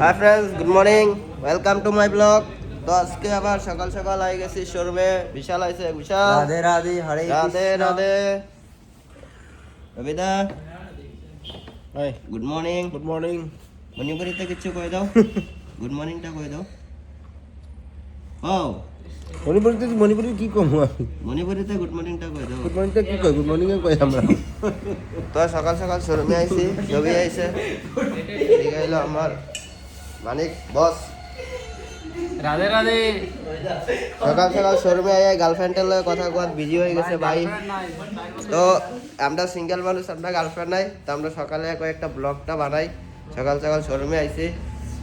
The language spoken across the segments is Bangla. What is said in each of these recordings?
Hi friends, good morning, welcome to my blog. তো আজকে আবার সকাল সকাল আই গেছি শোরুমে। বিশাল আইছে, বিশাল। রাধে রাধে, হরে রাধে কৃষ্ণ। রাধে। রবিদা, hi, good morning. Good morning. মণিপুরিতে কিছু কই দাও। গুড মর্নিংটা কই দাও। ও মণিপুরি কি কম আমি? মণিপুরিতে গুড মর্নিংটা কই দাও। গুড মর্নিংটা কি কই? গুড মর্নিং কই আমরা। তো সকাল সকাল শোরুমে আইছি, ছবি আইছে। এদিকে হইলো আমার মানিক বস। রাধে রাধে। সকাল সকাল শোরুমে আইয়া গার্লফ্রেন্ডের লগে কথা কওয়াত বিজি হয়ে গেছে ভাই। তো আমরা সিঙ্গেল মানুষ, আমরা গার্লফ্রেন্ড নাই, তো আমরা সকালে কয়েকটা ব্লগটা বানাই। সকাল সকাল শোরুমে আইছি।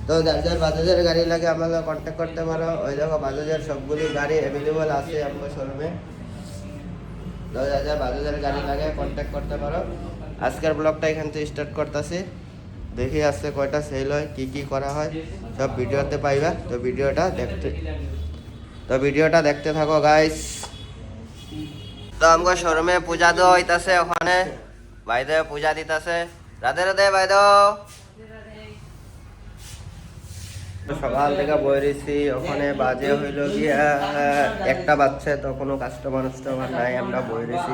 তো যার যার বাজাজের গাড়ি লাগে আমার কন্ট্যাক্ট করতে পারো। ওই দেখো বাজাজের সবগুলি গাড়ি অ্যাভেলেবল আছে আমার শোরুমে। তো যার যার বাজাজের গাড়ি লাগে কন্ট্যাক্ট করতে পারো। আজকের ব্লগটা এখান থেকে স্টার্ট করতেছি। দেখি আসছে কয়টা সেল হয়, কি কি করা হয়, সব ভিডিওতে পাইবা। তো ভিডিওটা দেখতে থাকো গাইস। তো আমার শোরুমে পূজা দেওয়া হইতাছে, ওখানে ভাইদের পূজা দিতেছে। রাধে রাধে ভাইদ। সকাল থেকে বই রয়েছি, ওখানে বাজে হইল গিয়া একটা বাচ্চা, তো কোনো কাস্টমার নাই, আমরা বই রয়েছি।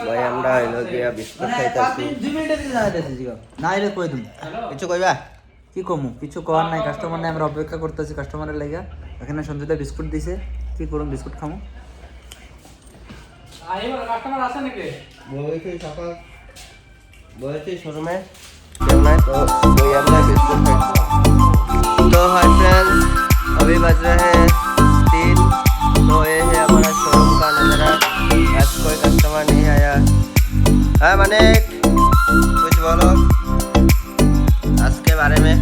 ভাই আমরা হইল গিয়া বিস্কুট খাইতেছি। 2 মিনিটের দিকে যাইতেছি জিগা। নাই রে কই তুমি? কিছু কইবা? কি কমু? কিছু করার নাই, কাস্টমার নাই, আমরা অপেক্ষা করতেছি কাস্টমারের লাগা। এখানে সঞ্জয়দা বিস্কুট দিছে, কি করুম বিস্কুট খামু। কাস্টমার আছে নাকি? বইছি সকাল বইছি শোরুমে, কেউ নাই, তো वही আমরা বিস্কুট খাইছি। तो हाय फ्रेंड्स, अभी बज रहे हैं 3। तो ये है हमारा शोरूम का नज़ारा। आज कोई कस्टमर नहीं आया है। मानिक, कुछ बोलो आज के बारे में।